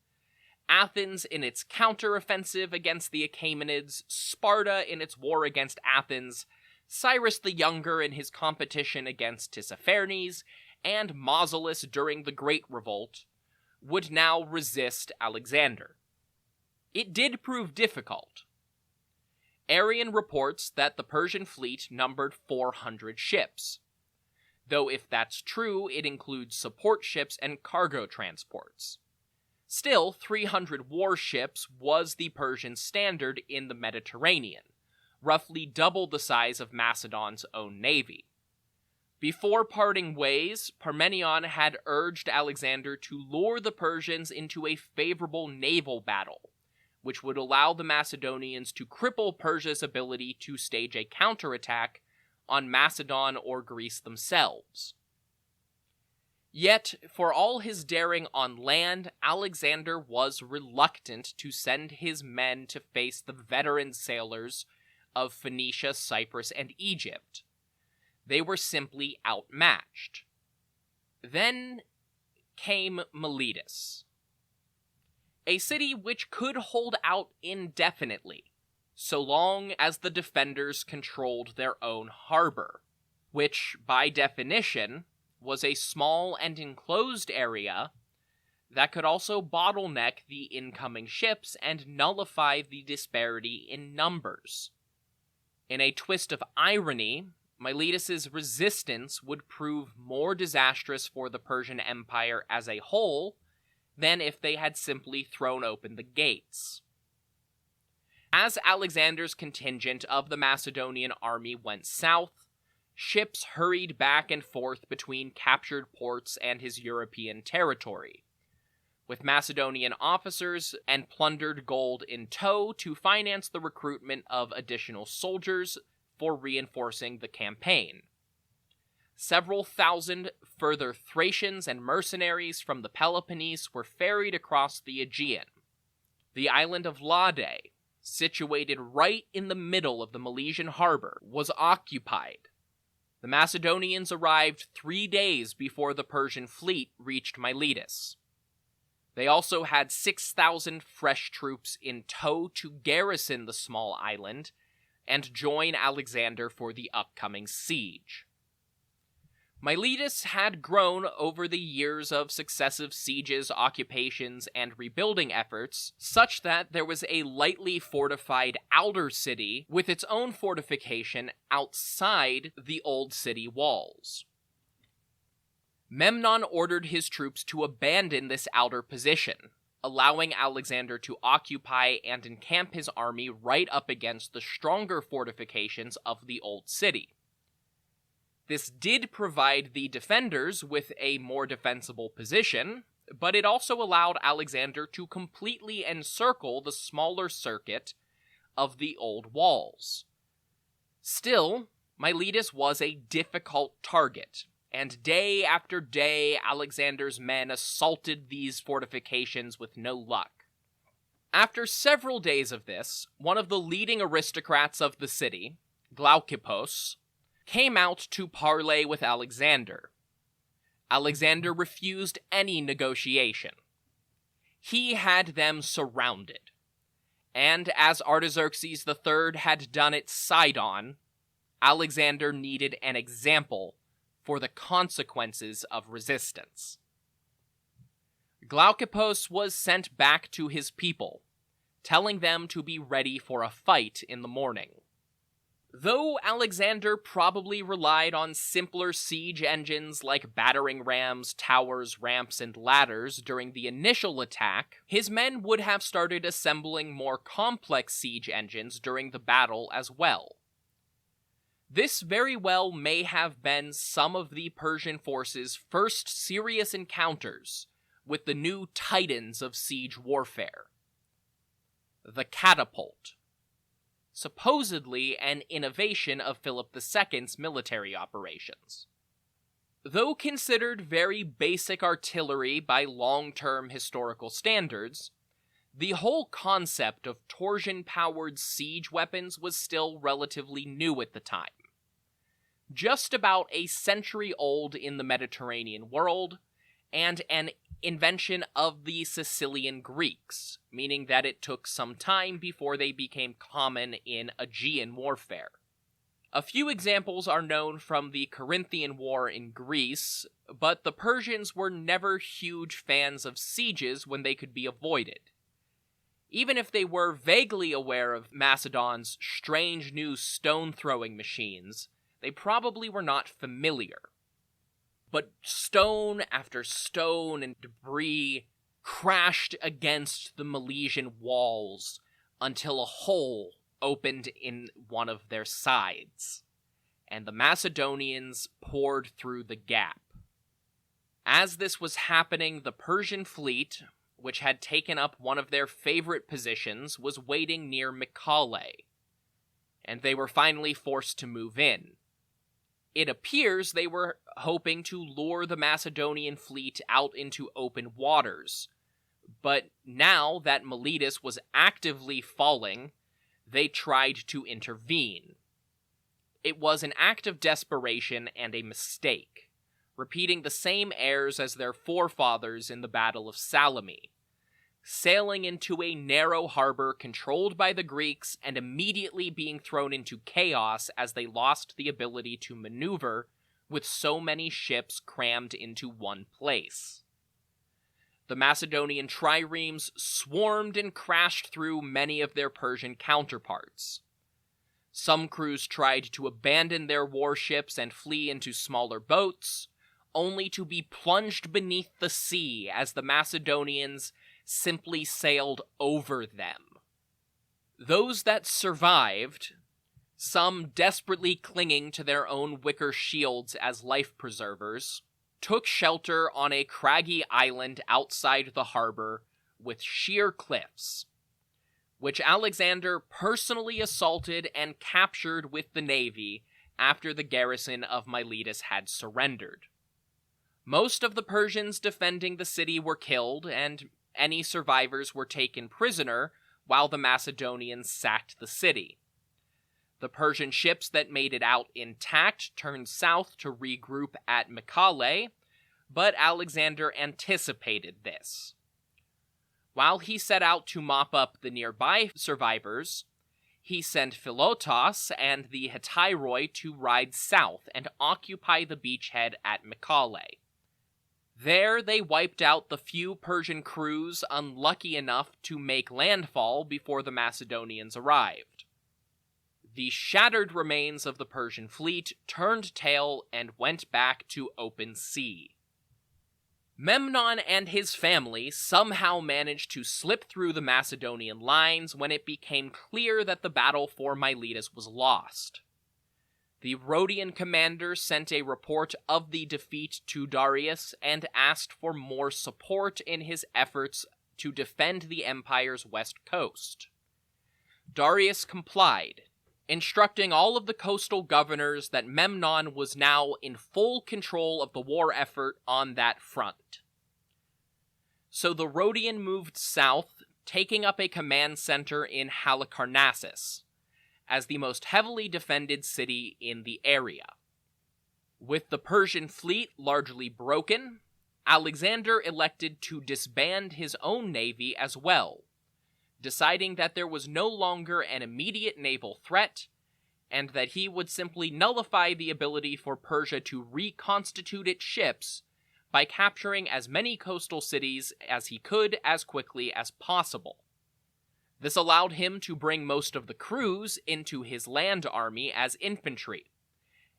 Athens in its counter-offensive against the Achaemenids, Sparta in its war against Athens, Cyrus the Younger in his competition against Tissaphernes, and Mausolus during the Great Revolt, would now resist Alexander. It did prove difficult. Arrian reports that the Persian fleet numbered 400 ships, though if that's true, it includes support ships and cargo transports. Still, 300 warships was the Persian standard in the Mediterranean, roughly double the size of Macedon's own navy. Before parting ways, Parmenion had urged Alexander to lure the Persians into a favorable naval battle, which would allow the Macedonians to cripple Persia's ability to stage a counterattack on Macedon or Greece themselves. Yet, for all his daring on land, Alexander was reluctant to send his men to face the veteran sailors of Phoenicia, Cyprus, and Egypt. They were simply outmatched. Then came Miletus, a city which could hold out indefinitely, so long as the defenders controlled their own harbor, which, by definition, was a small and enclosed area that could also bottleneck the incoming ships and nullify the disparity in numbers. In a twist of irony, Miletus's resistance would prove more disastrous for the Persian Empire as a whole than if they had simply thrown open the gates. As Alexander's contingent of the Macedonian army went south, ships hurried back and forth between captured ports and his European territory, with Macedonian officers and plundered gold in tow to finance the recruitment of additional soldiers for reinforcing the campaign. Several thousand further Thracians and mercenaries from the Peloponnese were ferried across the Aegean. The island of Lade, situated right in the middle of the Milesian harbor, was occupied. The Macedonians arrived 3 days before the Persian fleet reached Miletus. They also had 6,000 fresh troops in tow to garrison the small island and join Alexander for the upcoming siege. Miletus had grown over the years of successive sieges, occupations, and rebuilding efforts, such that there was a lightly fortified outer city with its own fortification outside the old city walls. Memnon ordered his troops to abandon this outer position, allowing Alexander to occupy and encamp his army right up against the stronger fortifications of the old city. This did provide the defenders with a more defensible position, but it also allowed Alexander to completely encircle the smaller circuit of the old walls. Still, Miletus was a difficult target, and day after day Alexander's men assaulted these fortifications with no luck. After several days of this, one of the leading aristocrats of the city, Glaucippos, came out to parley with Alexander. Alexander refused any negotiation. He had them surrounded, and as Artaxerxes III had done at Sidon, Alexander needed an example for the consequences of resistance. Glaucippos was sent back to his people, telling them to be ready for a fight in the morning. Though Alexander probably relied on simpler siege engines like battering rams, towers, ramps, and ladders during the initial attack, his men would have started assembling more complex siege engines during the battle as well. This very well may have been some of the Persian forces' first serious encounters with the new titans of siege warfare. The catapult. Supposedly an innovation of Philip II's military operations. Though considered very basic artillery by long-term historical standards, the whole concept of torsion-powered siege weapons was still relatively new at the time. Just about a century old in the Mediterranean world, and an invention of the Sicilian Greeks, meaning that it took some time before they became common in Aegean warfare. A few examples are known from the Corinthian War in Greece, but the Persians were never huge fans of sieges when they could be avoided. Even if they were vaguely aware of Macedon's strange new stone-throwing machines, they probably were not familiar. But stone after stone and debris crashed against the Milesian walls until a hole opened in one of their sides, and the Macedonians poured through the gap. As this was happening, the Persian fleet, which had taken up one of their favorite positions, was waiting near Mycale, and they were finally forced to move in. It appears they were hoping to lure the Macedonian fleet out into open waters, but now that Miletus was actively falling, they tried to intervene. It was an act of desperation and a mistake, repeating the same errors as their forefathers in the Battle of Salami, sailing into a narrow harbor controlled by the Greeks and immediately being thrown into chaos as they lost the ability to maneuver with so many ships crammed into one place. The Macedonian triremes swarmed and crashed through many of their Persian counterparts. Some crews tried to abandon their warships and flee into smaller boats, only to be plunged beneath the sea as the Macedonians simply sailed over them. Those that survived, some desperately clinging to their own wicker shields as life preservers, took shelter on a craggy island outside the harbor with sheer cliffs, which Alexander personally assaulted and captured with the navy after the garrison of Miletus had surrendered. Most of the Persians defending the city were killed, and any survivors were taken prisoner while the Macedonians sacked the city. The Persian ships that made it out intact turned south to regroup at Mycale, but Alexander anticipated this. While he set out to mop up the nearby survivors, he sent Philotas and the Hetairoi to ride south and occupy the beachhead at Mycale. There they wiped out the few Persian crews unlucky enough to make landfall before the Macedonians arrived. The shattered remains of the Persian fleet turned tail and went back to open sea. Memnon and his family somehow managed to slip through the Macedonian lines when it became clear that the battle for Miletus was lost. The Rhodian commander sent a report of the defeat to Darius and asked for more support in his efforts to defend the empire's west coast. Darius complied, instructing all of the coastal governors that Memnon was now in full control of the war effort on that front. So the Rhodian moved south, taking up a command center in Halicarnassus, as the most heavily defended city in the area. With the Persian fleet largely broken, Alexander elected to disband his own navy as well, deciding that there was no longer an immediate naval threat, and that he would simply nullify the ability for Persia to reconstitute its ships by capturing as many coastal cities as he could as quickly as possible. This allowed him to bring most of the crews into his land army as infantry,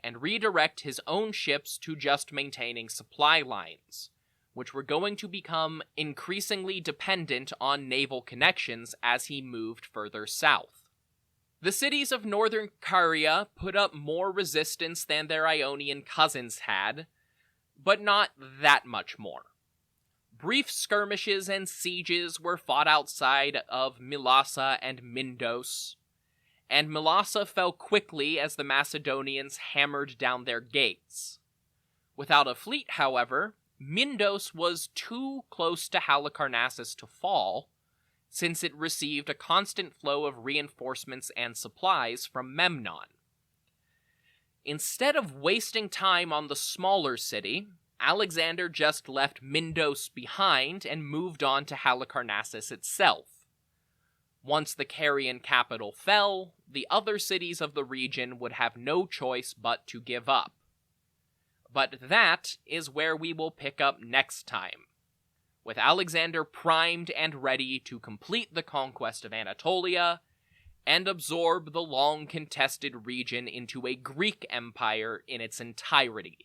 and redirect his own ships to just maintaining supply lines, which were going to become increasingly dependent on naval connections as he moved further south. The cities of northern Caria put up more resistance than their Ionian cousins had, but not that much more. Brief skirmishes and sieges were fought outside of Mylassa and Mindos, and Mylassa fell quickly as the Macedonians hammered down their gates. Without a fleet, however, Mindos was too close to Halicarnassus to fall, since it received a constant flow of reinforcements and supplies from Memnon. Instead of wasting time on the smaller city, Alexander just left Mindos behind and moved on to Halicarnassus itself. Once the Carian capital fell, the other cities of the region would have no choice but to give up. But that is where we will pick up next time, with Alexander primed and ready to complete the conquest of Anatolia and absorb the long-contested region into a Greek empire in its entirety.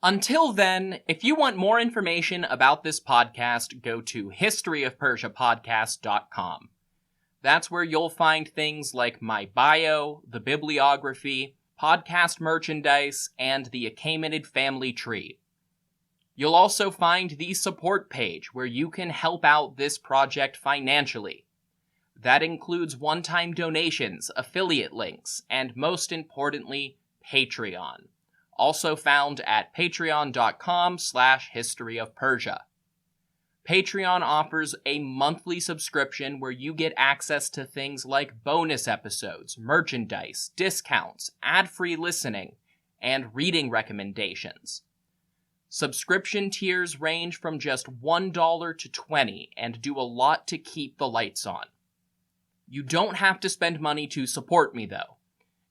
Until then, if you want more information about this podcast, go to historyofpersiapodcast.com. That's where you'll find things like my bio, the bibliography, podcast merchandise, and the Achaemenid family tree. You'll also find the support page where you can help out this project financially. That includes one-time donations, affiliate links, and most importantly, Patreon. Also found at patreon.com/historyofpersia. Patreon offers a monthly subscription where you get access to things like bonus episodes, merchandise, discounts, ad-free listening, and reading recommendations. Subscription tiers range from just $1 to $20 and do a lot to keep the lights on. You don't have to spend money to support me, though.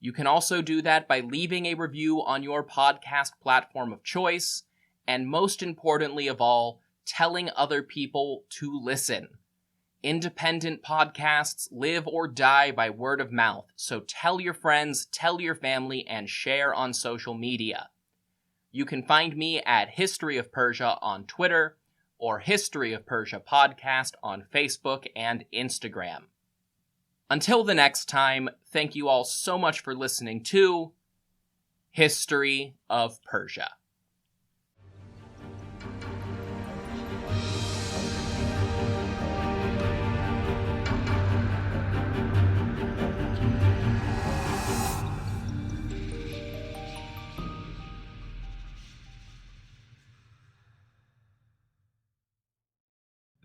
You can also do that by leaving a review on your podcast platform of choice, and most importantly of all, telling other people to listen. Independent podcasts live or die by word of mouth, so tell your friends, tell your family, and share on social media. You can find me at History of Persia on Twitter, or History of Persia Podcast on Facebook and Instagram. Until the next time, thank you all so much for listening to History of Persia.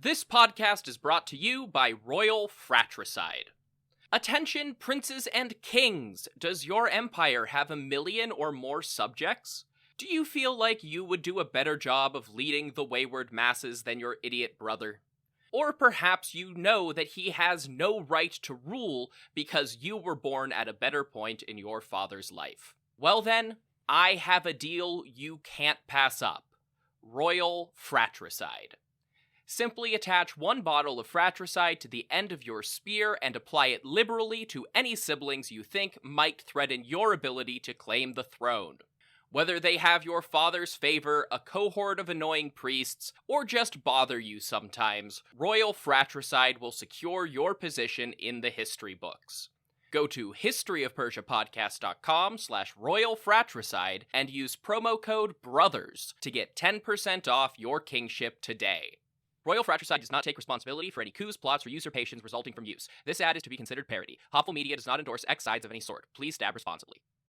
This podcast is brought to you by Royal Fratricide. Attention, princes and kings! Does your empire have 1 million or more subjects? Do you feel like you would do a better job of leading the wayward masses than your idiot brother? Or perhaps you know that he has no right to rule because you were born at a better point in your father's life. Well then, I have a deal you can't pass up. Royal Fratricide. Simply attach 1 bottle of fratricide to the end of your spear and apply it liberally to any siblings you think might threaten your ability to claim the throne. Whether they have your father's favor, a cohort of annoying priests, or just bother you sometimes, Royal Fratricide will secure your position in the history books. Go to historyofpersiapodcast.com/Royal Fratricide and use promo code BROTHERS to get 10% off your kingship today. Royal Fratricide does not take responsibility for any coups, plots, or usurpations resulting from use. This ad is to be considered parody. Hopful Media does not endorse X sides of any sort. Please stab responsibly.